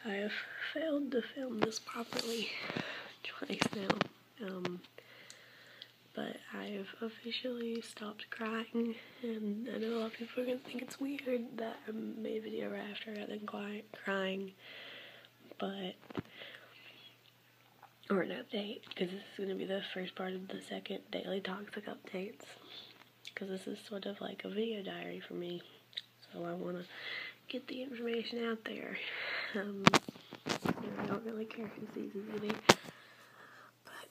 I have failed to film this properly twice now, but I've officially stopped crying, and I know a lot of people are going to think it's weird that I made a video right after I got done crying, but, or an update, because this is going to be the first part of the second daily toxic updates, because this is sort of like a video diary for me, so I want to get the information out there. I don't really care who sees this video, but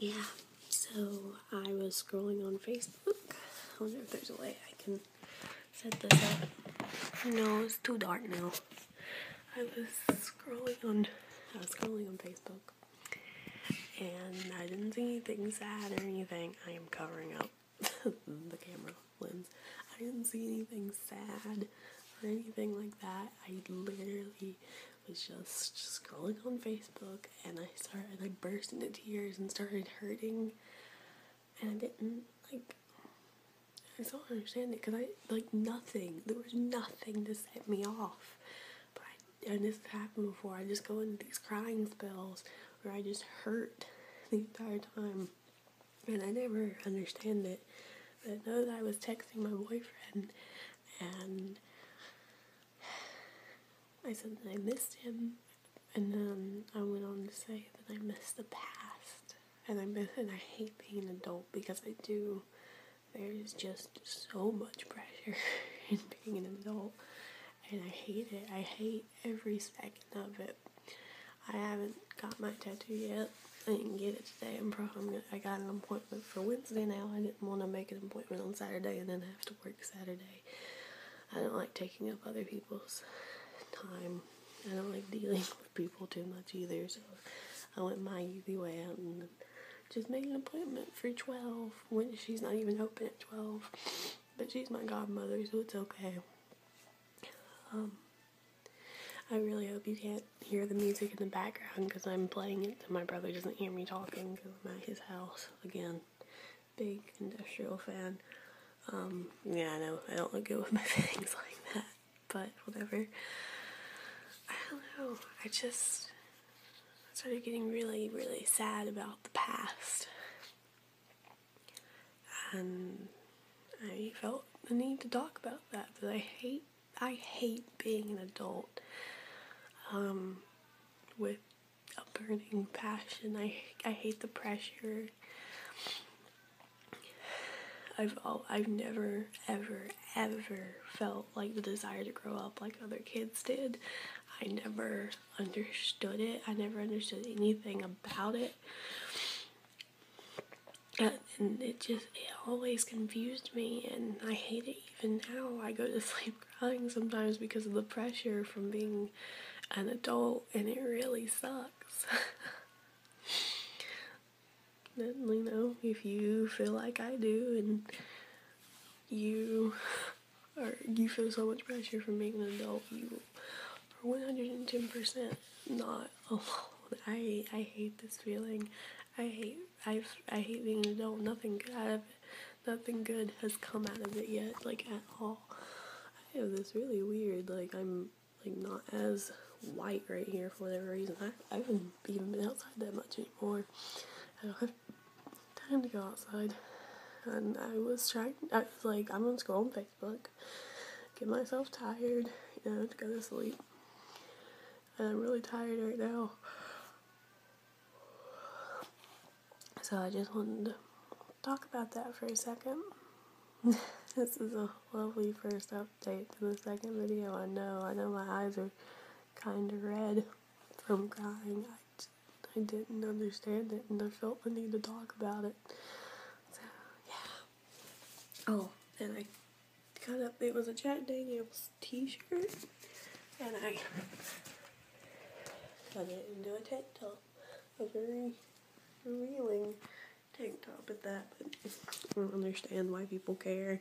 yeah, so I was scrolling on Facebook. I wonder if there's a way I can set this up. No, it's too dark now. I was scrolling on Facebook, and I didn't see anything sad or anything. I am covering up the camera lens. I didn't see anything sad or anything like that. I literally was just scrolling on Facebook, and I burst into tears and started hurting, and I didn't, I just don't understand it, because there was nothing to set me off, and this has happened before. I just go into these crying spells where I just hurt the entire time, and I never understand it, but I know that I was texting my boyfriend, and I said that I missed him, and then I went on to say that I miss the past, and I hate being an adult, because I do. There's just so much pressure in being an adult, and I hate it. I hate every second of it. I haven't got my tattoo yet. I didn't get it today. I got an appointment for Wednesday now. I didn't want to make an appointment on Saturday and then have to work Saturday. I don't like taking up other people's time. I don't like dealing with people too much either, so I went my easy way out and just made an appointment for 12, when she's not even open at 12, but she's my godmother, so it's okay. I really hope you can't hear the music in the background, because I'm playing it, and my brother doesn't hear me talking, because I'm at his house. Again, big industrial fan. Yeah, I know, I don't look good with my things like that, but whatever. I don't know, I started getting really, really sad about the past, and I felt the need to talk about that I hate being an adult, with a burning passion. I hate the pressure. I've never, ever felt like the desire to grow up like other kids did. I never understood it. I never understood anything about it. And it always confused me, and I hate it even now. I go to sleep crying sometimes because of the pressure from being an adult, and it really sucks. And, if you feel like I do, and you feel so much pressure from being an adult, you are 110% not alone. I hate this feeling. I hate being an adult. Nothing good out of it. Nothing good has come out of it yet, at all. I have this really weird, I'm, not as white right here for whatever reason. I haven't even been outside that much anymore. I don't have time to go outside. And I was like, I'm gonna scroll on Facebook, get myself tired, to go to sleep. And I'm really tired right now. So I just wanted to talk about that for a second. This is a lovely first update to the second video. I know my eyes are kind of red from crying. I didn't understand it, and I felt the need to talk about it. So, yeah. Oh, and I it was a Jack Daniels t-shirt, and I cut it into a tank top. A very revealing tank top at that, but I don't understand why people care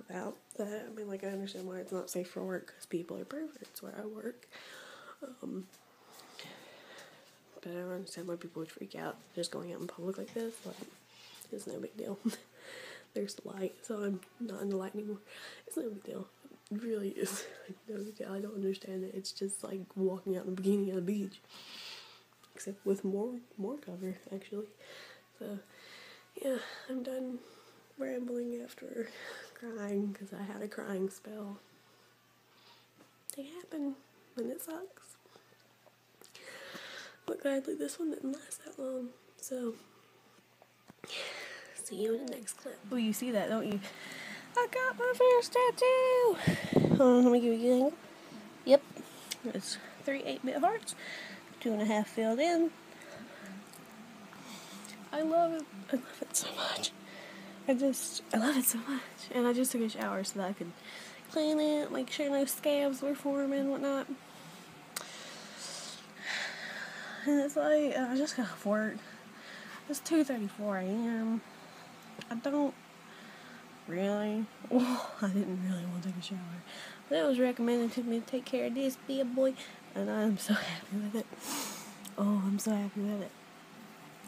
about that. I understand why it's not safe for work, because people are perverts where I work. But I don't understand why people would freak out just going out in public like this. It's no big deal. There's the light, so I'm not in the light anymore. It's no big deal. It really is. I don't understand it. It's just like walking out in the bikini at the beach. Except with more cover, actually. So, yeah, I'm done rambling after crying, because I had a crying spell. They happen, and it sucks. But gladly, this one didn't last that long. So, see you in the next clip. Well, you see that, don't you? I got my first tattoo! Hold on, let me give you a angle. Yep. It's 3 8-bit hearts. 2.5 filled in. I love it. I love it so much. I love it so much. And I just took a shower so that I could clean it, make sure no scabs were forming and whatnot. And it's like, I just got off work. It's 2:34 a.m. I didn't really want to take a shower. But it was recommended to me to take care of this big boy. And I'm so happy with it. Oh, I'm so happy with it.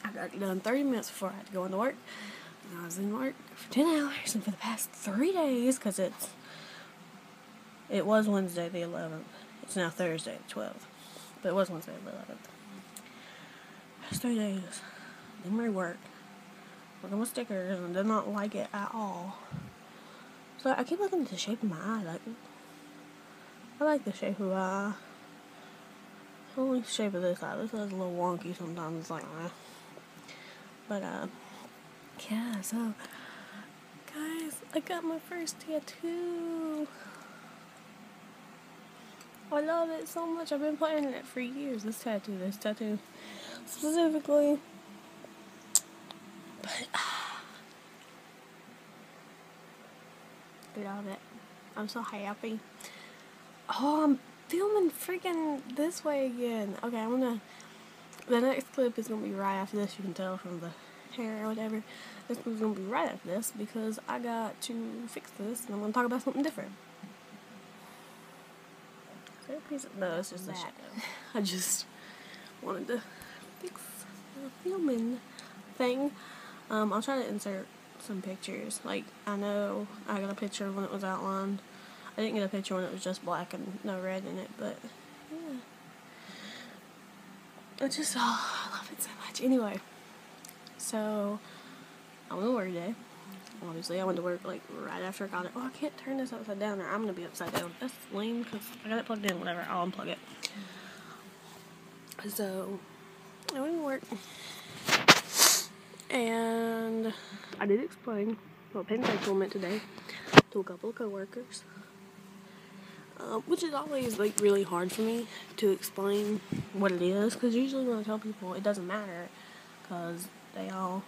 I got it done 30 minutes before I had to go into work. And I was in work for 10 hours. And for the past 3 days, because it was Wednesday the 11th. It's now Thursday the 12th. But it was Wednesday the 11th. Past 3 days. Didn't really work. Working with stickers and did not like it at all. So I keep looking at the shape of my eye. I like the shape of my eye. I like the shape of this eye. This eye's a little wonky sometimes. It's like, But, yeah, so, guys, I got my first tattoo. I love it so much. I've been planning it for years, this tattoo specifically. But, I love it. I'm so happy. Oh, I'm filming freaking this way again. Okay, the next clip is gonna be right after this. You can tell from the hair or whatever. This clip is gonna be right after this because I got to fix this and I'm gonna talk about something different. No, it's just a shadow. I just wanted to fix the filming thing. I'll try to insert some pictures. Like, I know I got a picture when it was outlined. I didn't get a picture when it was just black and no red in it, but yeah. I love it so much. Anyway, so I went to work today. Obviously, I went to work like right after I got it. Oh, I can't turn this upside down or I'm gonna be upside down. That's lame because I got it plugged in. Whatever, I'll unplug it. So I went to work and I did explain what pansexual meant today to a couple of coworkers. Which is always like really hard for me to explain what it is, because usually when I tell people it doesn't matter, because they all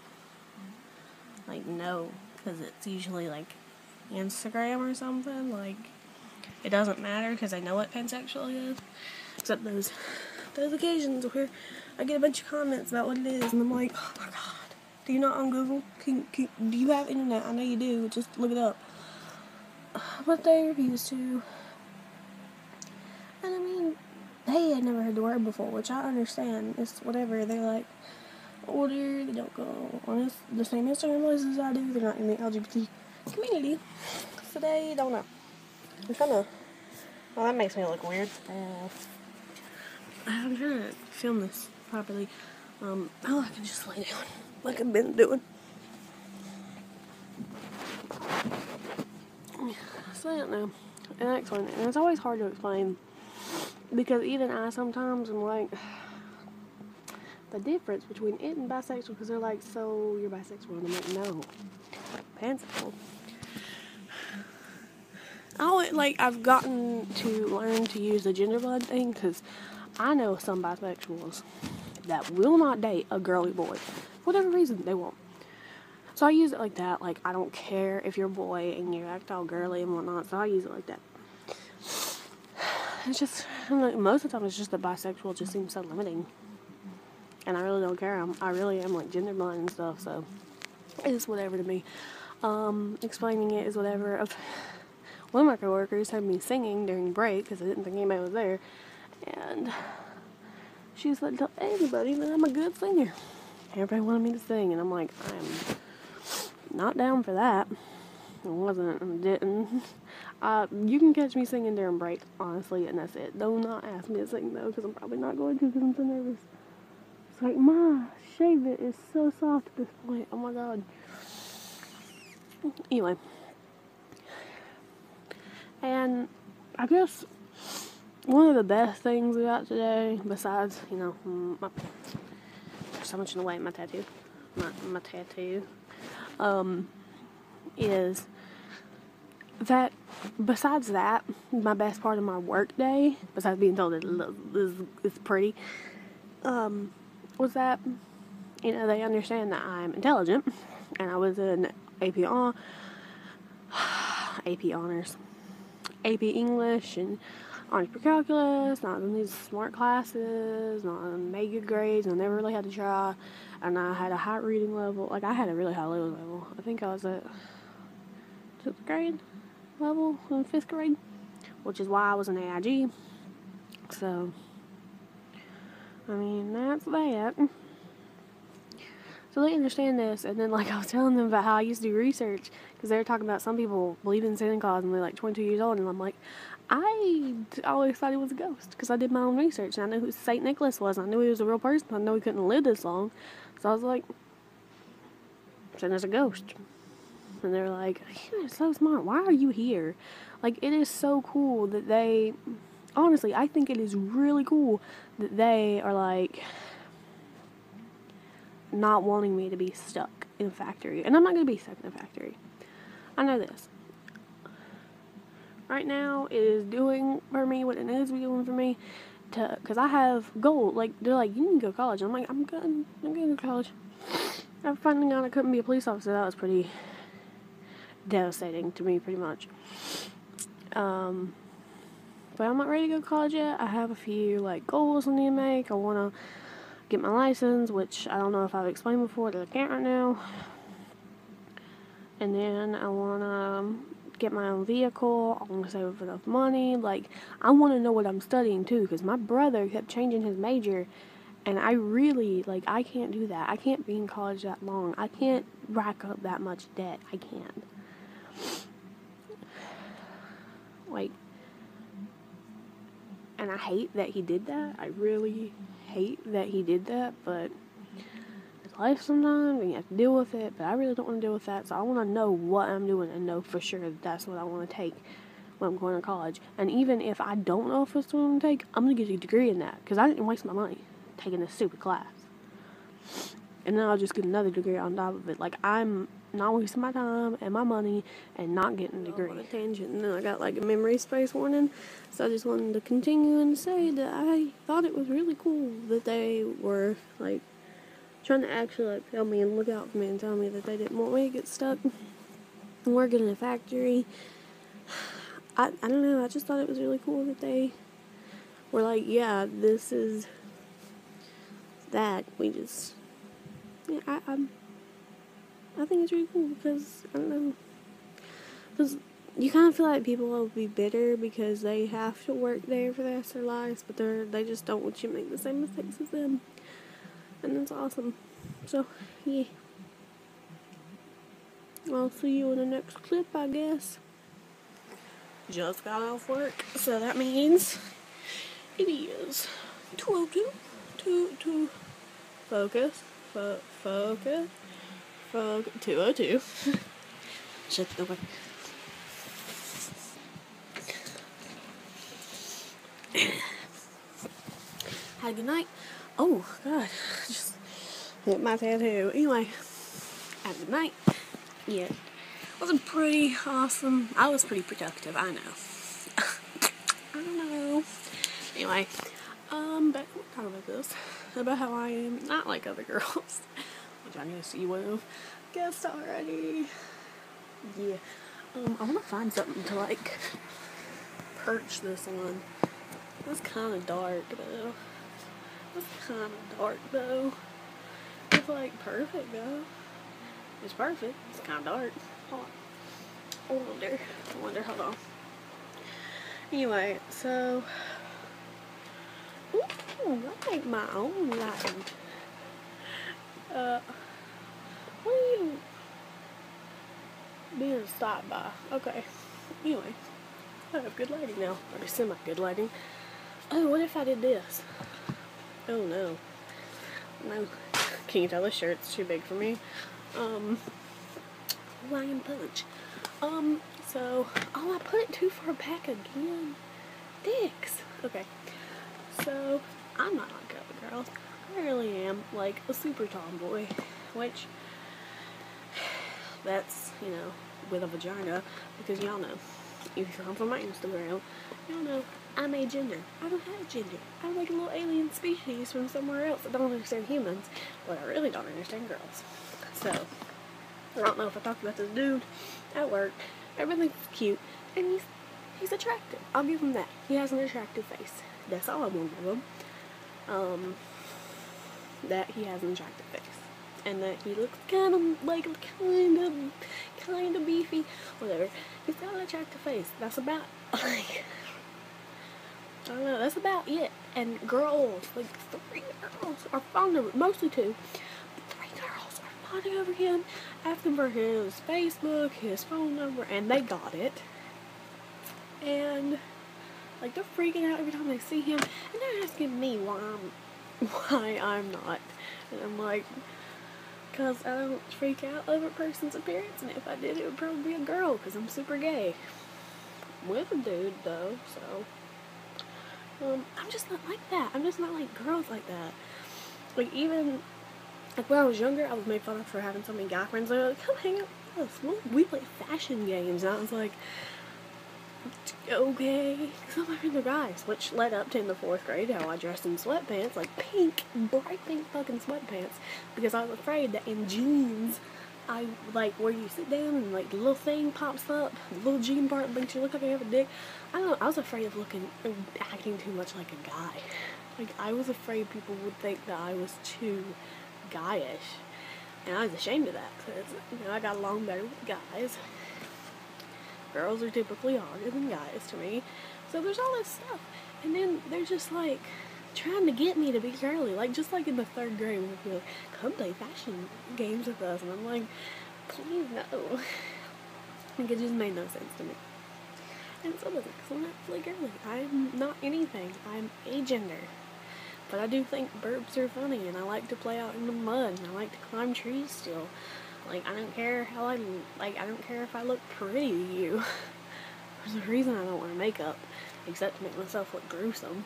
like know, because it's usually like Instagram or something. Like, it doesn't matter because I know what pansexual is, except those occasions where I get a bunch of comments about what it is and I'm like, oh my god, do you not on Google? Do you have internet? I know you do, just look it up. But they refuse to. And I mean, they had never heard the word before, which I understand. It's whatever. They're like older, they don't go on the same Instagram places as I do. They're not in the LGBT community, so they don't know. I'm trying to. Well, that makes me look weird. I'm trying to film this properly. I can just lay down like I've been doing. So I don't know. And I explain it, and it's always hard to explain. Because even I sometimes am like, the difference between it and bisexual, because they're like, so you're bisexual? And I'm like, no, pansexual. I've gotten to learn to use the gender blood thing, because I know some bisexuals that will not date a girly boy. For whatever reason, they won't. So I use it like that. Like, I don't care if you're a boy and you act all girly and whatnot, so I use it like that. It's just, like, most of the time it's just that bisexual just seems so limiting. And I really don't care. I really am like gender blind and stuff, so it's whatever to me. Explaining it is whatever. One of my coworkers had me singing during break because I didn't think anybody was there. And she was like, tell everybody that I'm a good singer. Everybody wanted me to sing, and I'm like, I'm not down for that. I wasn't, and didn't. You can catch me singing during break, honestly, and that's it. Do not ask me to sing, though, because I'm probably not going to because I'm so nervous. It's like, my shave it is so soft at this point. Oh, my God. Anyway. And I guess one of the best things about today, besides, you know, there's so much in the way, my tattoo, is that, besides that, my best part of my work day, besides being told that it's pretty, was that, you know, they understand that I'm intelligent, and I was in AP Honors, AP English, and honors for calculus, not in these smart classes, not in mega grades, I never really had to try, and I had a high reading level, like, I had a really high level. I think I was at 6th grade level in 5th grade, which is why I was an AIG, so, I mean, that's that. So they understand this, and then, like, I was telling them about how I used to do research, because they were talking about some people believe in Santa Claus when they're, like, 22 years old, and I'm like, I always thought he was a ghost, because I did my own research, and I knew who St. Nicholas was, and I knew he was a real person, I knew he couldn't live this long, so I was like, Santa's a ghost. And they're like, you're so smart, why are you here? Like, it is so cool that they, honestly, I think it is really cool that they are, like, not wanting me to be stuck in a factory. And I'm not going to be stuck in a factory. I know this. Right now, it is doing for me what it needs to be doing for me. Because I have goals. Like, they're like, you need to go to college. I'm like, I'm going to go to college. After finding out I couldn't be a police officer, that was pretty devastating to me, pretty much. But I'm not ready to go to college yet. I have a few, like, goals I need to make. I want to get my license, which I don't know if I've explained before that I can't right now. And then I want to get my own vehicle. I want to save up enough money. Like, I want to know what I'm studying too, because my brother kept changing his major, and I really, like, I can't do that. I can't be in college that long. I can't rack up that much debt. I can't. Like, and I hate that he did that. I really hate that he did that, but it's life sometimes, and you have to deal with it, but I really don't want to deal with that, so I want to know what I'm doing and know for sure that that's what I want to take when I'm going to college. And even if I don't know if it's what I'm going to take, I'm going to get a degree in that, because I didn't waste my money taking this stupid class. And then I'll just get another degree on top of it. Like, I'm not wasting my time and my money and not getting a degree. On a tangent, and then I got, like, a memory space warning, so I just wanted to continue and say that I thought it was really cool that they were, like, trying to actually, like, tell me and look out for me and tell me that they didn't want me to get stuck working in a factory. I don't know, I just thought it was really cool that they were like, yeah, this is that. We just, yeah, I think it's really cool because, I don't know, because you kind of feel like people will be bitter because they have to work there for the rest of their lives, but they just don't want you to make the same mistakes as them. And that's awesome. So, yeah. I'll see you in the next clip, I guess. Just got off work, so that means it is 2:02. Focus. 2:02. Shut the door. Had a good night. Oh, God. Just hit my tattoo. Anyway, had a good night. Yeah. Wasn't pretty awesome. I was pretty productive, I know. I don't know. Anyway, but we'll talk about this. About how I am not like other girls. Which I guess you would have guessed already. Yeah. I want to find something to, like, perch this on. It's kind of dark, though. It's, like, perfect, though. It's perfect. It's kind of dark. Hold on. I wonder, hold on. Anyway, so, ooh, I make my own lighting. What are you being stopped by? Okay. Anyway, I have good lighting now. Or semi-good lighting. Oh, what if I did this? Oh no. No. Can you tell this shirt's too big for me? Lion punch. So, oh, I put it too far back again. Dicks. Okay. So, I'm not on girly girls. I really am, like, a super tomboy. Which, that's, you know, with a vagina. Because y'all know, if you come from my Instagram, y'all know I'm a gender. I don't have a gender. I'm like a little alien species from somewhere else that don't understand humans. But I really don't understand girls. So, I don't know if I talked about this dude at work. Everything's cute. And he's attractive. I'll give him that. He has an attractive face. That's all I want to give him. That he has an attractive face. And that he looks kind of beefy. Whatever. He's got an attractive face. That's about, like, I don't know, that's about it. And girls, like 3 girls are fond of, mostly 2, but 3 girls are fawning over him, asking for his Facebook, his phone number, and they got it. And, like, they're freaking out every time they see him, and they're asking me why I'm not. And I'm like, because I don't freak out over a person's appearance, and if I did, it would probably be a girl, because I'm super gay. With a dude, though, so... I'm just not like that. I'm just not like girls like that. Like, even, like, when I was younger, I was made fun of for having so many guy friends. They were like, come hang out with us. We play fashion games. And I was like, okay. Because all my friends are guys. Which led up to in the 4th grade how I dressed in sweatpants. Like, pink, bright pink fucking sweatpants. Because I was afraid that in jeans, I, like, where you sit down and, like, the little thing pops up, the little jean part makes you look like you have a dick. I don't know, I was afraid of acting too much like a guy. Like, I was afraid people would think that I was too guyish. And I was ashamed of that, because, you know, I got along better with guys. Girls are typically harder than guys to me. So there's all this stuff. And then they're just, like, trying to get me to be girly. Like, just like in the 3rd grade, when they're like, come play fashion games with us. And I'm like, please no. Like, it just made no sense to me. And so doesn't, because I'm not really girly. I'm not anything. I'm agender. But I do think burps are funny, and I like to play out in the mud, and I like to climb trees still. Like, I don't care how I don't care if I look pretty to you. There's a reason I don't wear makeup, except to make myself look gruesome.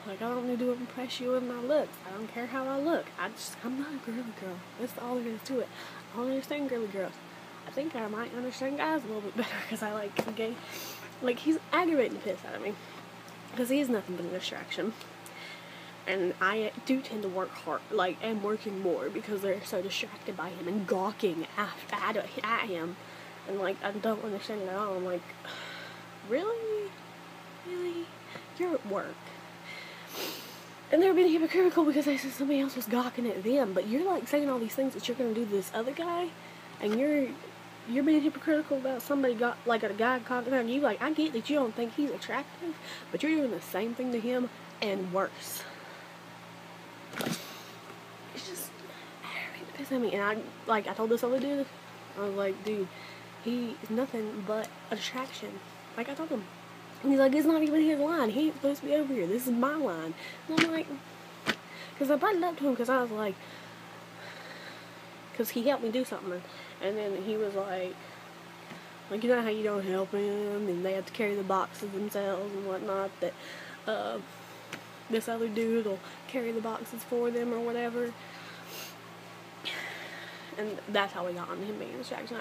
Like, I don't need to impress you with my looks. I don't care how I look. I'm not a girly girl. That's all there is to it. I don't understand girly girls. I think I might understand guys a little bit better because I like gay. Like, he's aggravating the piss out of me. Because he is nothing but a distraction. And I do tend to work hard, like, and working more because they're so distracted by him and gawking at him. And, like, I don't understand it at all. I'm like, really? Really? You're at work. And they're being hypocritical because they said somebody else was gawking at them. But you're, like, saying all these things that you're going to do to this other guy. And you're being hypocritical about somebody a guy gawking at you. Like, I get that you don't think he's attractive, but you're doing the same thing to him and worse. It's just aggravating to piss at me. And I told this other dude, I was like, dude, he is nothing but a distraction. Like, I told him. And he's like, it's not even his line. He ain't supposed to be over here. This is my line. And I'm like, because I brought it up to him because I was like, because he helped me do something. And then he was like, you know how you don't help him and they have to carry the boxes themselves and whatnot, that this other dude will carry the boxes for them or whatever. And that's how we got on him being a distraction.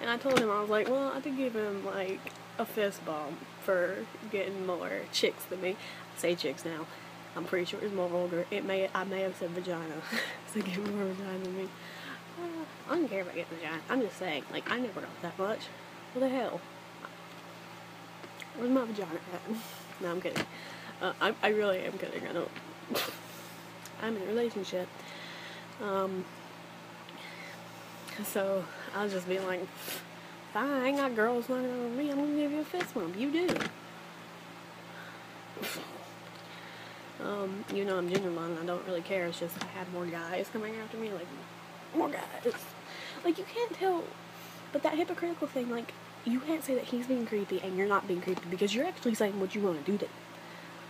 And I told him, I was like, well, I could give him, like, a fist bump for getting more chicks than me. I say chicks now. I'm pretty sure it's more vulgar. I may have said vagina. So give him more vagina than me. I don't care about getting vagina. I'm just saying, like, I never got that much. What the hell? Where's my vagina at? No, I'm kidding. I really am kidding. I don't. I'm in a relationship. So I was just being like, fine, I ain't got girls running on me. I'm gonna give you a fist bump. You do. You know I'm gender-blind. I don't really care. It's just I had more guys coming after me. Like, more guys. Like, you can't tell. But that hypocritical thing, like, you can't say that he's being creepy and you're not being creepy, because you're actually saying what you want to do to him.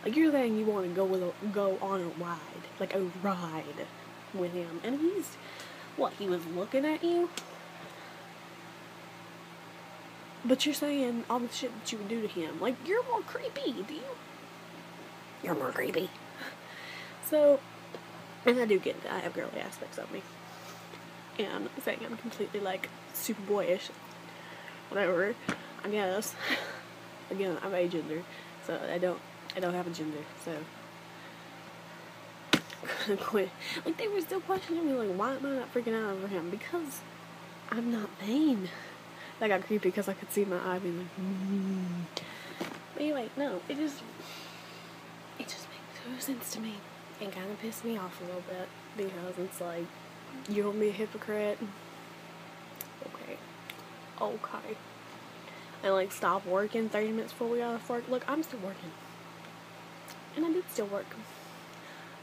Like, you're saying you want to go on a ride. Like, a ride with him. And he's, what, he was looking at you? But you're saying all the shit that you would do to him. Like, you're more creepy, do you? You're more creepy. So, and I do get it. I have girly aspects of me. And saying I'm completely, like, super boyish. Whatever. I guess. Again, I'm agender. So, I don't have a gender, so quit. Like, they were still questioning me, like, why am I not freaking out over him? Because I'm not vain. That got creepy because I could see my eye being like, But anyway, no, it just makes no sense to me, and kind of pissed me off a little bit, because it's like, you want me a hypocrite? Okay. And, like, stop working 30 minutes before we got off work. Look, I'm still working. And I did still work.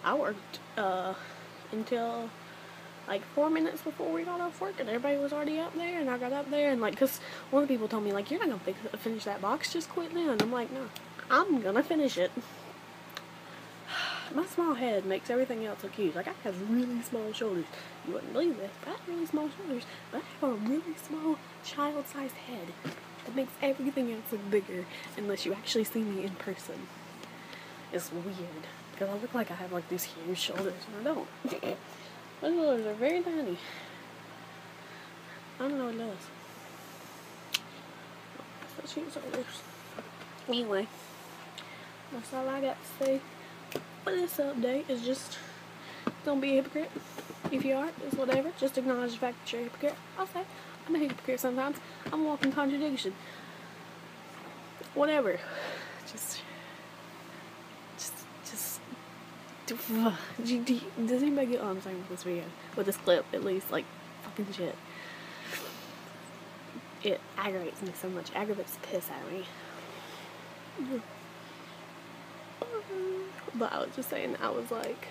I worked until like 4 minutes before we got off work, and everybody was already up there, and I got up there, and like, cause one of the people told me, like, you're not gonna finish that box, just quit now. And I'm like, no, I'm gonna finish it. My small head makes everything else look huge. Like, I have really small shoulders. You wouldn't believe this, but I have really small shoulders. But I have a really small child-sized head that makes everything else look bigger, unless you actually see me in person. It's weird, because I look like I have, like, these huge shoulders, and I don't. My shoulders are very tiny. I don't know what it does. That's what shoulders. Anyway, that's all I got to say for this update. Is just, don't be a hypocrite. If you are, it's whatever. Just acknowledge the fact that you're a hypocrite. I'll say, I'm a hypocrite sometimes. I'm a walking contradiction. Whatever. Just does anybody get what I'm saying with this video? With this clip, at least, like, fucking shit. It aggravates me so much. Aggravates the piss out of me. But I was just saying, I was like,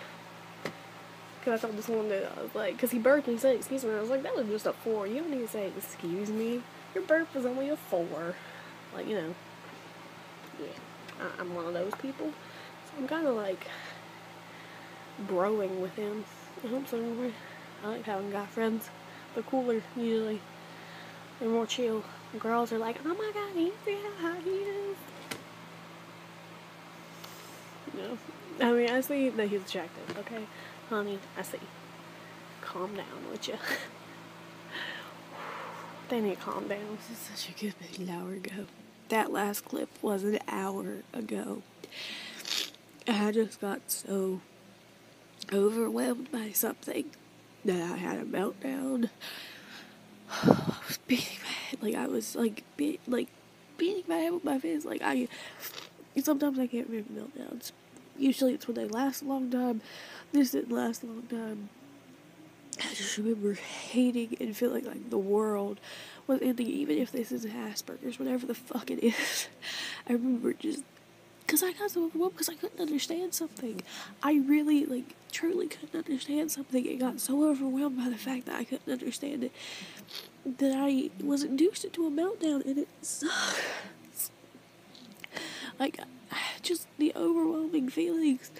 because I told this one dude, I was like, because he burped and he said, excuse me, and I was like, that was just a 4. You don't need to say, excuse me. Your burp was only a 4. Like, you know. Yeah. I'm one of those people. So I'm kind of like broing with him. I hope so anyway. I like having guy friends. They're cooler, usually. They're more chill. Girls are like, oh my god, you see how hot he is? No. I mean, I see that he's attractive, okay? Honey, I see. Calm down, would ya? They need to calm down. This is such a good big hour ago. That last clip was an hour ago. I just got so overwhelmed by something that I had a meltdown. I was beating my head. Like, I was, like, beating my head with my fist. Like, sometimes I can't remember meltdowns. Usually it's when they last a long time. This didn't last a long time. I just remember hating and feeling like the world was ending, even if this is Asperger's, whatever the fuck it is. I remember just, because I got so overwhelmed because I couldn't understand something. I really, like, truly couldn't understand something. It got so overwhelmed by the fact that I couldn't understand it that I was induced into a meltdown, and it sucks. Like, just the overwhelming feelings.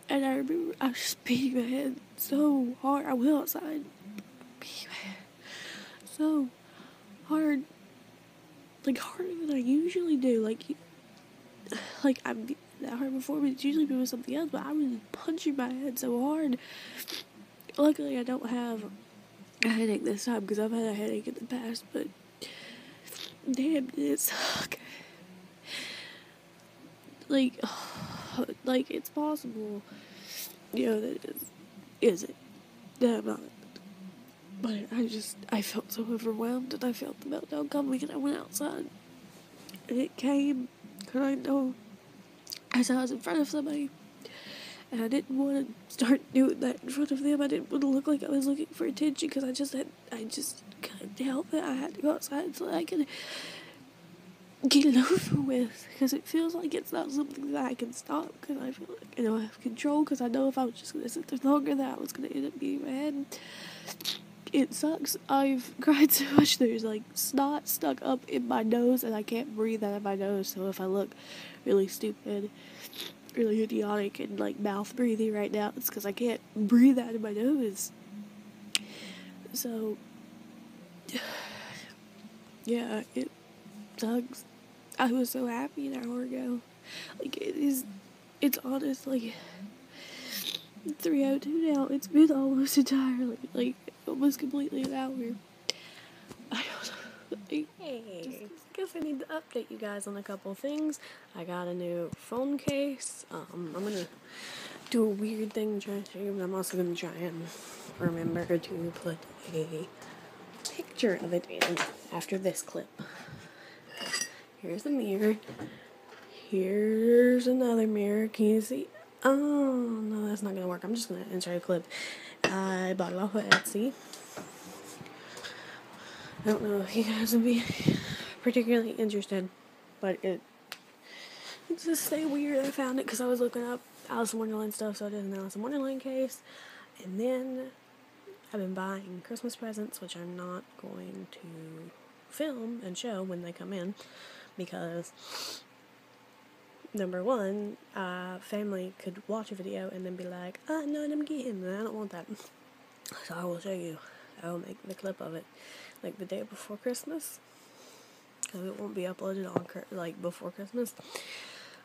And I remember I was just beating my head so hard. I went outside, beating my head so hard, like harder than I usually do. Like I'm that hard before, but it's usually been with something else. But I was punching my head so hard. Luckily, I don't have a headache this time because I've had a headache in the past. But damn, did it suck. Like it's possible, you know, that it isn't. That I'm not. But I felt so overwhelmed, and I felt the meltdown coming, and I went outside. And it came, and I know, as I was in front of somebody, and I didn't want to start doing that in front of them. I didn't want to look like I was looking for attention, because I just couldn't help it. I had to go outside so I could get it over with, because it feels like it's not something that I can stop, because I feel like I don't have control, because I know if I was just going to sit there longer that I was going to end up getting mad. it sucks. I've cried so much there's like snot stuck up in my nose and I can't breathe out of my nose, so if I look really stupid, really idiotic and like mouth breathing right now, it's because I can't breathe out of my nose. So yeah, it sucks. I was so happy an hour ago. Like, it's honestly 3:02 now. It's been almost entirely, like, almost completely an hour. I don't know. I guess I need to update you guys on a couple things. I got a new phone case. I'm gonna do a weird thing to try to show you, but I'm also gonna try and remember to put a picture of it in after this clip. Here's the mirror. Here's another mirror. Can you see? Oh, no, that's not gonna work. I'm just gonna insert a clip. I bought it off of Etsy. I don't know if you guys would be particularly interested, but it's just so weird. I found it because I was looking up Alice in Wonderland stuff, so I did an Alice in Wonderland case. And then I've been buying Christmas presents, which I'm not going to film and show when they come in, because number one, family could watch a video and then be like, no, I'm getting it, I don't want that. So I will show you. I will make the clip of it, like, the day before Christmas, because it won't be uploaded on, like, before Christmas.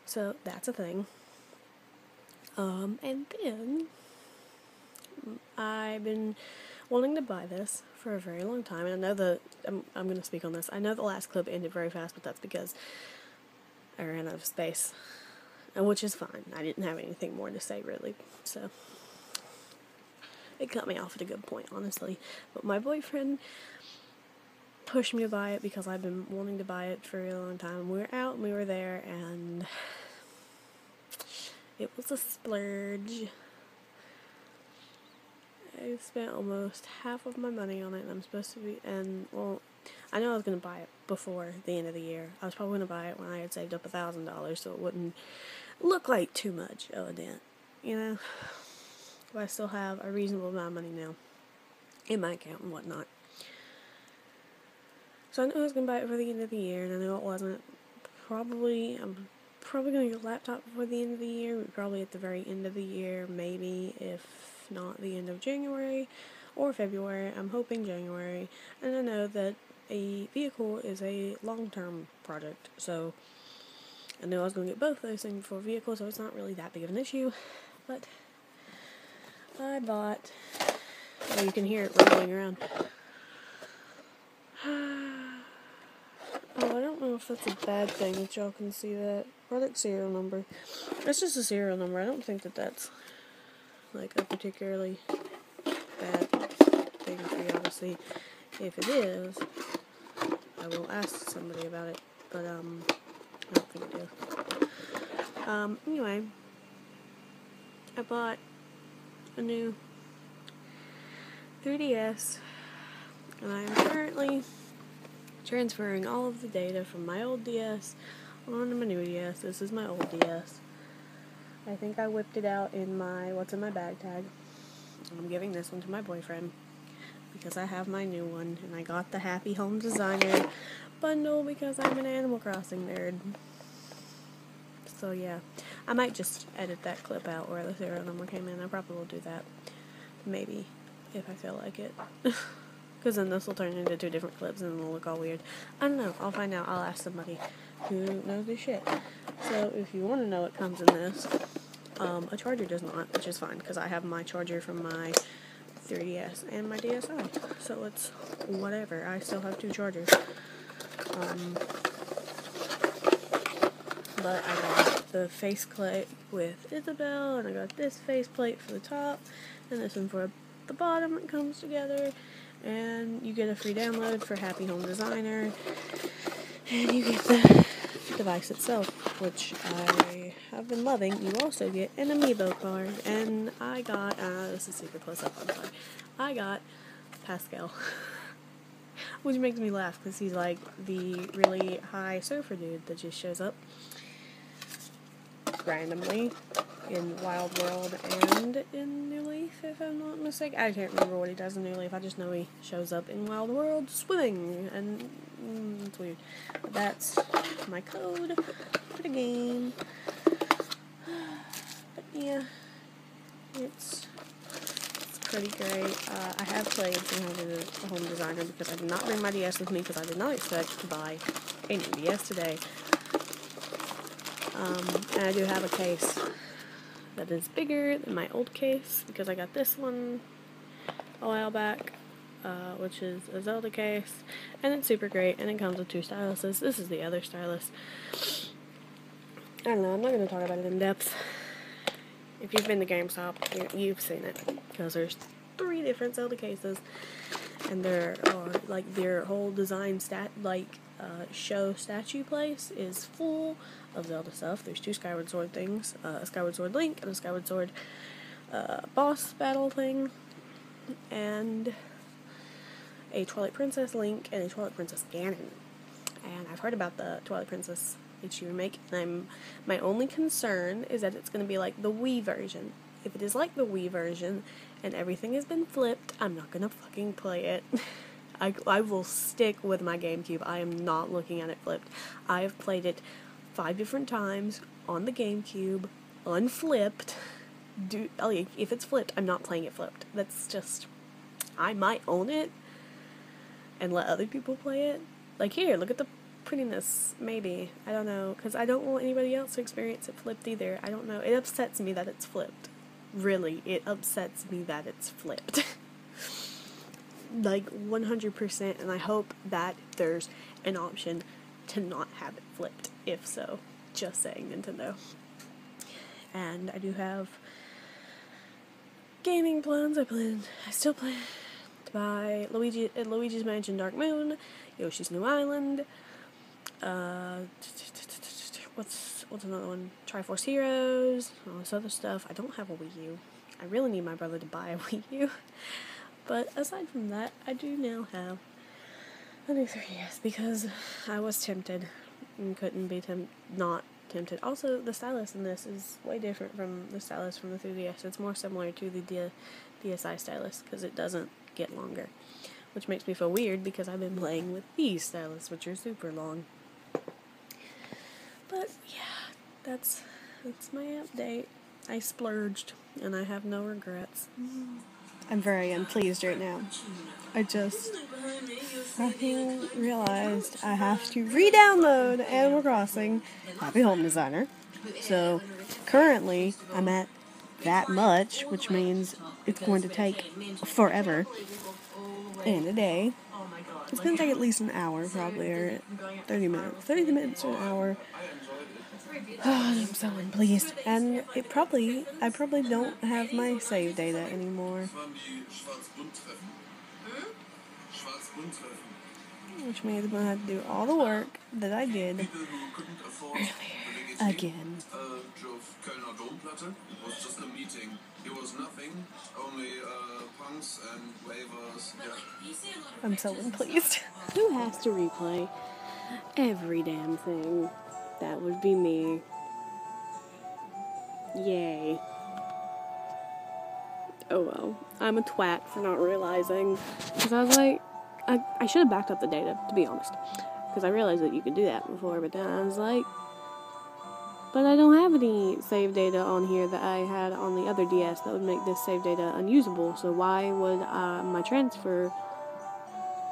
So that's a thing. And then I've been wanting to buy this for a very long time, and I know I'm going to speak on this. I know the last clip ended very fast, but that's because I ran out of space, which is fine. I didn't have anything more to say, really, so it cut me off at a good point, honestly. But my boyfriend pushed me to buy it because I've been wanting to buy it for a really long time. We were out and we were there, and it was a splurge. I spent almost half of my money on it, and I'm supposed to be, and, well, I know I was going to buy it before the end of the year. I was probably going to buy it when I had saved up $1,000, so it wouldn't look like too much of a dent, you know? But I still have a reasonable amount of money now in my account and whatnot. So I knew I was going to buy it for the end of the year, and I knew it wasn't. I'm probably going to get a laptop before the end of the year, probably at the very end of the year, maybe, if not the end of January or February. I'm hoping January, and I know that a vehicle is a long-term project, so I knew I was going to get both those things for a vehicle, so it's not really that big of an issue. But I bought, well, you can hear it rumbling around. Oh, I don't know if that's a bad thing that y'all can see that. Product serial number. That's just a serial number. I don't think that that's, like, a particularly bad thing for y'all to see. If it is, I will ask somebody about it, but, I don't think it is. Anyway, I bought a new 3DS, and I am currently transferring all of the data from my old DS onto my new DS. This is my old DS. I think I whipped it out in my what's in my bag tag. I'm giving this one to my boyfriend because I have my new one, and I got the Happy Home Designer bundle because I'm an Animal Crossing nerd. So yeah, I might just edit that clip out where the serial number came in. I probably will do that, maybe, if I feel like it. Because then this will turn into 2 different clips and it'll look all weird. I don't know. I'll find out. I'll ask somebody who knows this shit. So if you want to know what comes in this, a charger does not, which is fine, because I have my charger from my 3DS and my DSi. So it's whatever. I still have 2 chargers. But I got the faceplate with Isabel, and I got this faceplate for the top, and this one for the bottom. It comes together. And you get a free download for Happy Home Designer, and you get the device itself, which I have been loving. You also get an amiibo card, and I got, this is super close up, I'm sorry, I got Pascal, which makes me laugh, because he's like the really high surfer dude that just shows up randomly in Wild World and in New Leaf, if I'm not mistaken. I can't remember what he does in New Leaf. I just know he shows up in Wild World swimming, and it's weird. But that's my code for the game. But yeah, it's pretty great. I have played some of the Home Designer because I did not bring my DS with me because I did not expect to buy a new DS today. And I do have a case that is bigger than my old case because I got this one a while back, which is a Zelda case, and it's super great, and it comes with 2 styluses. This is the other stylus. I don't know, I'm not going to talk about it in depth. If you've been to GameStop, you've seen it, because there's 3 different Zelda cases, and they're like their whole design show statue place is full of Zelda stuff. There's 2 Skyward Sword things, a Skyward Sword Link and a Skyward Sword boss battle thing, and a Twilight Princess Link and a Twilight Princess Ganon. And I've heard about the Twilight Princess HD remake, and my only concern is that it's going to be like the Wii version. If it is like the Wii version and everything has been flipped, I'm not going to fucking play it. I will stick with my GameCube. I am not looking at it flipped. I have played it 5 different times on the GameCube, unflipped. If it's flipped, I'm not playing it flipped. That's just, I might own it and let other people play it. Like, here, look at the prettiness, maybe. I don't know, because I don't want anybody else to experience it flipped either. I don't know. It upsets me that it's flipped. Really, it upsets me that it's flipped. Like, 100%, and I hope that there's an option to not have it flipped. If so, just saying, Nintendo. And I do have gaming plans. I still plan to buy Luigi's Mansion Dark Moon, Yoshi's New Island, what's another one? Triforce Heroes, all this other stuff. I don't have a Wii U. I really need my brother to buy a Wii U. But aside from that, I do now have a new 3DS because I was tempted and couldn't be not tempted. Also, the stylus in this is way different from the stylus from the 3DS. It's more similar to the DSi stylus because it doesn't get longer, which makes me feel weird because I've been playing with these stylus, which are super long. But yeah, that's my update. I splurged, and I have no regrets. I'm very unpleased right now. I just fucking realized I have to re-download Animal Crossing Happy Home Designer. So currently I'm at that much, which means it's going to take forever and a day. It's going to take at least an hour, probably, or 30 minutes. 30 minutes or an hour. Oh, I'm so unpleased. And I probably don't have my save data anymore. Which means I'm going to have to do all the work that I did earlier again. I'm so unpleased. Who has to replay every damn thing? That would be me. Yay. Oh well. I'm a twat for not realizing. Because I was like, I should have backed up the data, to be honest. Because I realized that you could do that before, but then I was like, but I don't have any save data on here that I had on the other DS that would make this save data unusable. So why would my transfer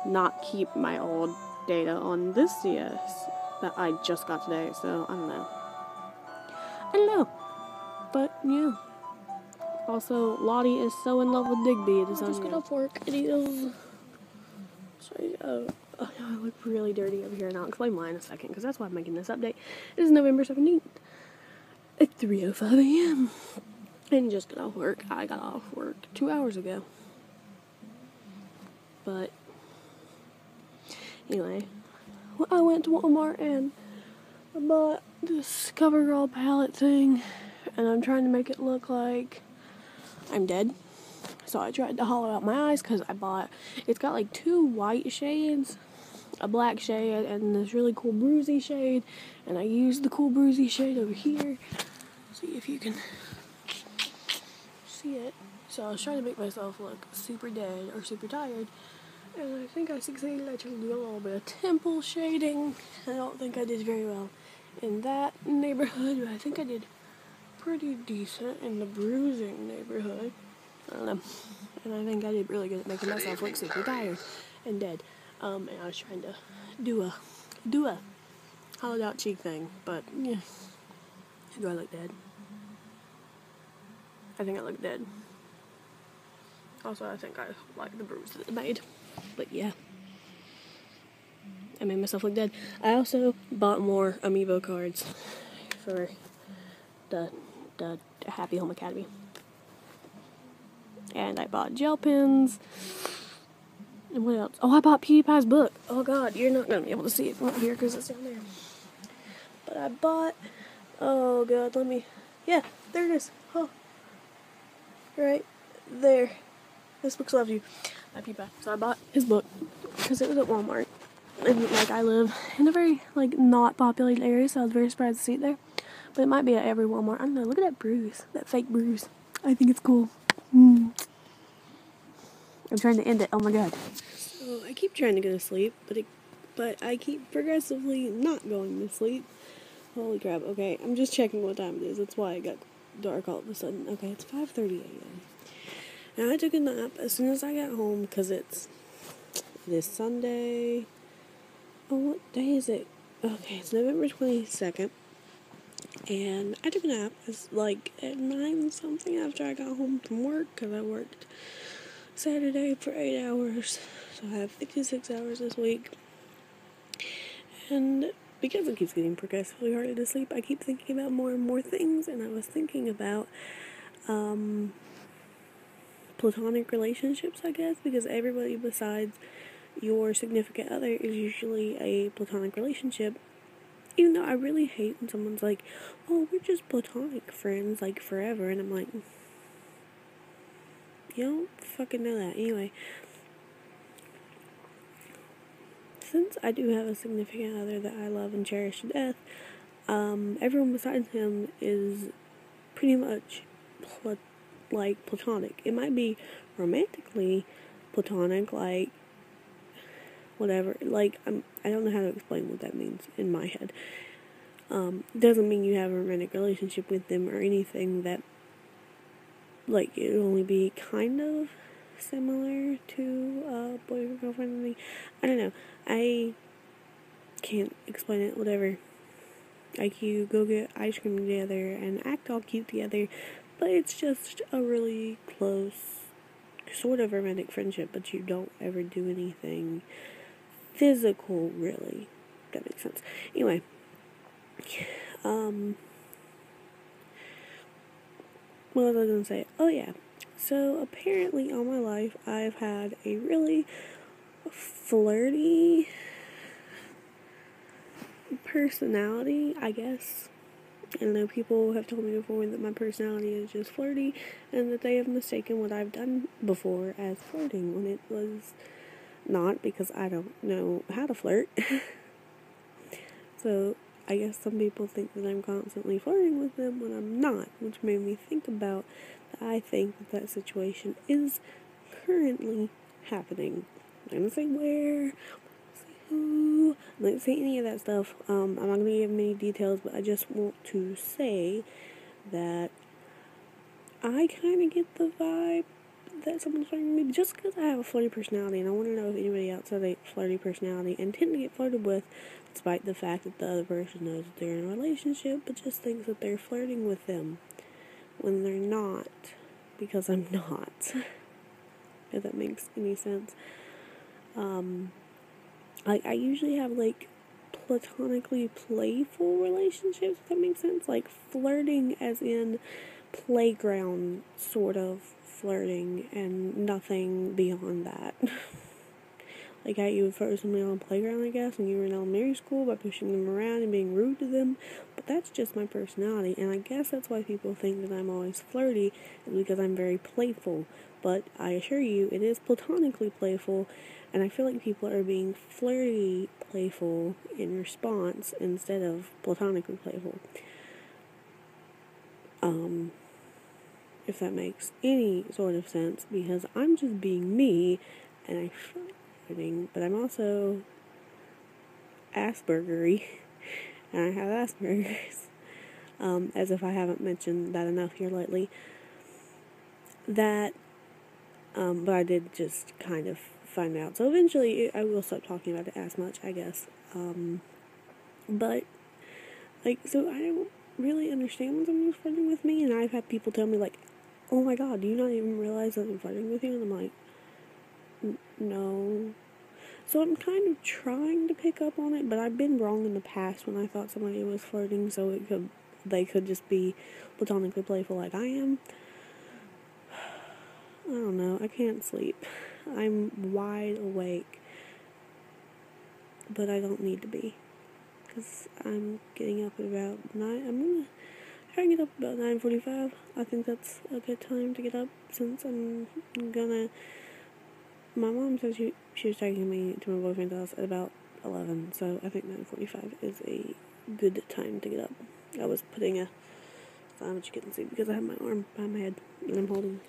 not keep my old data on this DS that I just got today? So I don't know. But yeah. Also, Lottie is so in love with Digby. It is just get off work. It is. Sorry. I look really dirty over here, and I'll explain why in a second, because that's why I'm making this update. It is November 17th. It's 3:05 a.m. And just got off work. I got off work 2 hours ago. But anyway, I went to Walmart and I bought this CoverGirl palette thing, and I'm trying to make it look like I'm dead. So I tried to hollow out my eyes because it's got like 2 white shades, a black shade, and this really cool bruisey shade, and I used the cool bruisey shade over here. See if you can see it. So I was trying to make myself look super dead or super tired. And I think I succeeded. I tried to do a little bit of temple shading. I don't think I did very well in that neighborhood, but I think I did pretty decent in the bruising neighborhood. I don't know. And I think I did really good at making myself look super tired and dead. And I was trying to do a hollowed out cheek thing, but yeah. Do I look dead? I think I look dead. Also, I think I like the bruise that it made. But yeah. I made myself look dead. I also bought more amiibo cards for the Happy Home Academy. And I bought gel pens. And what else? Oh, I bought PewDiePie's book. Oh god, you're not going to be able to see it from up here because it's down there. But I bought... Oh god, yeah, there it is. Oh. Right there. This book's loves you. My PewDiePie. So I bought his book because it was at Walmart. And I live in a very not populated area, so I was very surprised to see it there. But it might be at every Walmart. I don't know. Look at that bruise, that fake bruise. I think it's cool. I'm trying to end it. Oh my god. So I keep trying to go to sleep, but I keep progressively not going to sleep. Holy crap. Okay, I'm just checking what time it is. That's why it got dark all of a sudden. Okay, it's 5:30 a.m. Now I took a nap as soon as I got home because it is Sunday. Oh, what day is it? Okay, it's November 22nd. And I took a nap. It's at 9 something after I got home from work because I worked Saturday for 8 hours. So I have 56 hours this week. And because it keeps getting progressively harder to sleep, I keep thinking about more and more things. And I was thinking about platonic relationships, I guess, because everybody besides your significant other is usually a platonic relationship. Even though I really hate when someone's like, oh, we're just platonic friends, forever. And I'm like, you don't fucking know that. Anyway, since I do have a significant other that I love and cherish to death, everyone besides him is pretty much platonic. It might be romantically platonic, whatever. I don't know how to explain what that means in my head. Doesn't mean you have a romantic relationship with them or anything that, it would only be kind of similar to boyfriend, girlfriend thing. I don't know. I can't explain it, whatever. You go get ice cream together and act all cute together, but it's just a really close, sort of romantic friendship, but you don't ever do anything physical, really. That makes sense. Anyway, what was I going to say? Oh yeah, so apparently all my life I've had a really flirty personality, I guess. I know people have told me before that my personality is just flirty, and that they have mistaken what I've done before as flirting, when it was not, because I don't know how to flirt. So I guess some people think that I'm constantly flirting with them when I'm not, which made me think about that I think that situation is currently happening. I'm not gonna say where, I'm not gonna say any of that stuff. I'm not gonna give many details, but I just want to say that I kind of get the vibe that someone's flirting with me just because I have a flirty personality, and I want to know if anybody else has a flirty personality and tend to get flirted with, despite the fact that the other person knows that they're in a relationship, but just thinks that they're flirting with them when they're not, because I'm not. If that makes any sense. I usually have platonically playful relationships, if that makes sense. Flirting as in playground sort of flirting and nothing beyond that. How you would flirt with somebody on a playground, I guess, when you were in elementary school, by pushing them around and being rude to them. But that's just my personality, and I guess that's why people think that I'm always flirty, is because I'm very playful. But I assure you, it is platonically playful, and I feel like people are being flirty playful in response instead of platonically playful. if that makes any sort of sense, because I'm just being me, and I feel like flirting, but I'm also Aspergery, and I have Asperger's, as if I haven't mentioned that enough here lately. That, but I did just kind of find out, so eventually I will stop talking about it as much, I guess, but, like, so I don't really understand when someone's flirting with me, and I've had people tell me, like, oh my god, do you not even realize that I'm flirting with you? And I'm like, no. So I'm kind of trying to pick up on it, but I've been wrong in the past when I thought somebody was flirting, so they could just be platonically playful like I am. I don't know, I can't sleep. I'm wide awake, but I don't need to be, because I'm getting up at about 9, I'm gonna try and get up about 9:45. I think that's a good time to get up, since my mom said she was taking me to my boyfriend's house at about 11, so I think 9:45 is a good time to get up. I was putting a sign, which you couldn't see because I have my arm behind my head, and I'm holding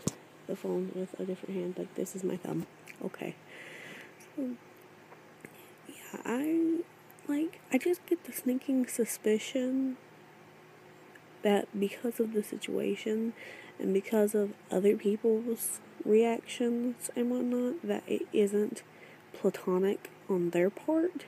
the phone with a different hand, like this is my thumb. Okay. So, yeah, I just get the sneaking suspicion that because of the situation and because of other people's reactions and whatnot, that it isn't platonic on their part,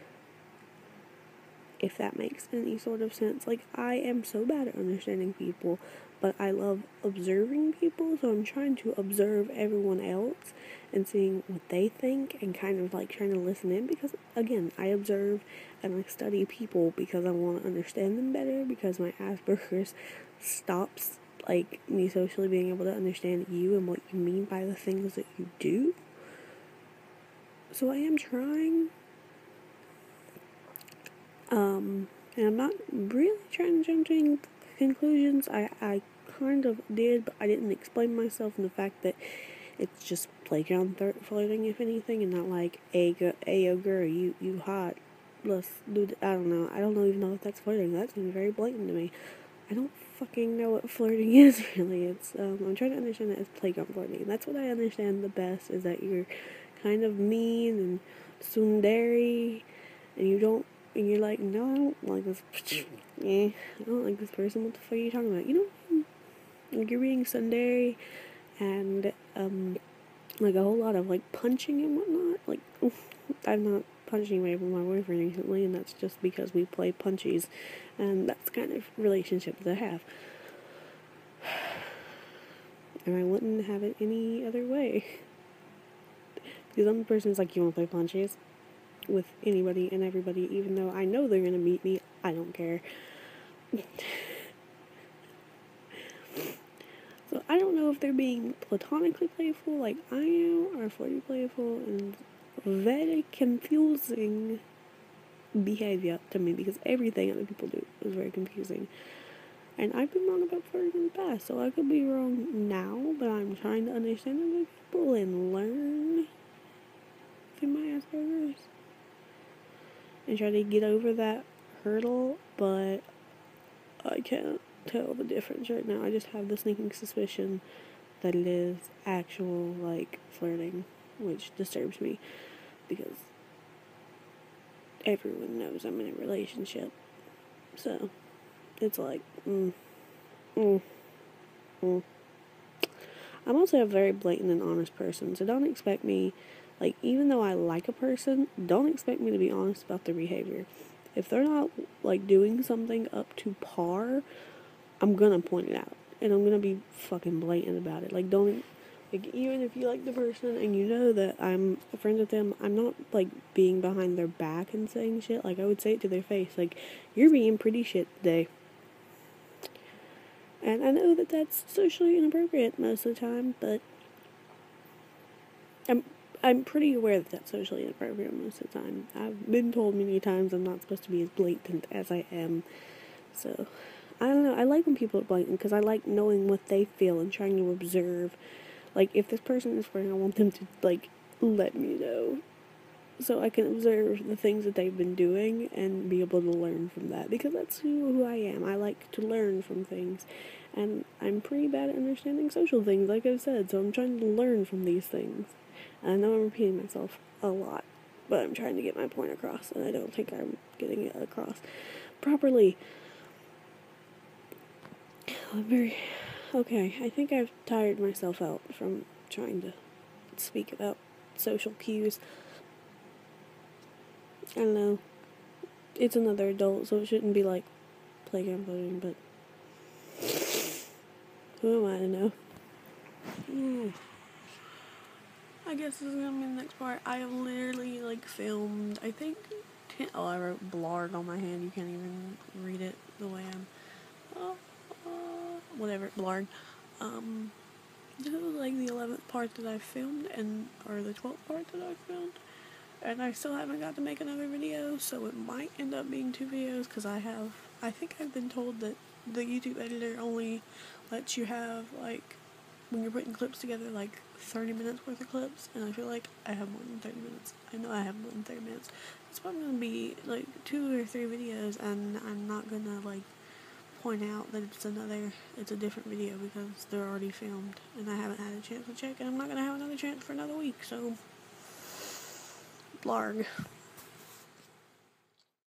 if that makes any sort of sense. Like, I am so bad at understanding people, but I love observing people, so I'm trying to observe everyone else and seeing what they think and kind of like trying to listen in, because again, I observe and I study people because I want to understand them better, because my Asperger's stops like me socially being able to understand you and what you mean by the things that you do. So I am trying, and I'm not really trying to jump to conclusions. I kind of did, but I didn't explain myself in the fact that it's just playground flirting, if anything, and not like, yo girl, you hot, let's do I don't know even know if that's flirting. That seems very blatant to me. I don't fucking know what flirting is, really. It's, I'm trying to understand it as playground flirting, and that's what I understand the best, is that you're kind of mean and tsundere, and you're like, no, I don't like this, I don't like this person, what the fuck are you talking about, you know, like, you're being tsundere, and, like, a whole lot of, like, punching and whatnot. Like, I'm not punching away from my boyfriend recently, and that's just because we play punchies, and that's kind of relationship that I have, and I wouldn't have it any other way, because I'm the person who's like, you wanna play punchies with anybody and everybody, even though I know they're gonna beat me, I don't care. So I don't know if they're being platonically playful like I am, or flirty playful, and very confusing behavior to me, because everything other people do is very confusing. And I've been wrong about flirting in the past, so I could be wrong now, but I'm trying to understand other people and learn through my Asperger's and try to get over that hurdle, but I can't tell the difference right now. I just have the sneaking suspicion that it is actual, like, flirting, which disturbs me, because everyone knows I'm in a relationship, so it's like, I'm also a very blatant and honest person, so don't expect me, like, even though I like a person, don't expect me to be honest about their behavior. If they're not, like, doing something up to par, I'm gonna point it out, and I'm gonna be fucking blatant about it. Like, don't, like, even if you like the person and you know that I'm a friend with them, I'm not, like, being behind their back and saying shit. Like, I would say it to their face, like, you're being pretty shit today. And I know that that's socially inappropriate most of the time, but I'm pretty aware that that's socially inappropriate most of the time. I've been told many times I'm not supposed to be as blatant as I am, so I don't know. I like when people are blatant, because I like knowing what they feel and trying to observe. Like, if this person is flirting, I want them to, like, let me know. so I can observe the things that they've been doing and be able to learn from that, because that's who I am. I like to learn from things, and I'm pretty bad at understanding social things, like I've said, so I'm trying to learn from these things. And I know I'm repeating myself a lot, but I'm trying to get my point across, and I don't think I'm getting it across properly. Okay, I think I've tired myself out from trying to speak about social cues. I don't know. It's another adult, so it shouldn't be like playground voting, but who am I to know? I guess this is gonna be the next part. I have literally, filmed, I think, I wrote blarg on my hand. You can't even read it the way I'm, whatever, blarg. This is, the 11th part that I've filmed, or the 12th part that I've filmed. And I still haven't got to make another video, so it might end up being 2 videos, because I think I've been told that the YouTube editor only lets you have, when you're putting clips together, 30 minutes worth of clips, and I feel like I have more than 30 minutes. I know I have more than 30 minutes. It's probably going to be, 2 or 3 videos, and I'm not going to, point out that it's a different video, because they're already filmed, and I haven't had a chance to check, and I'm not going to have another chance for another week, so blarg.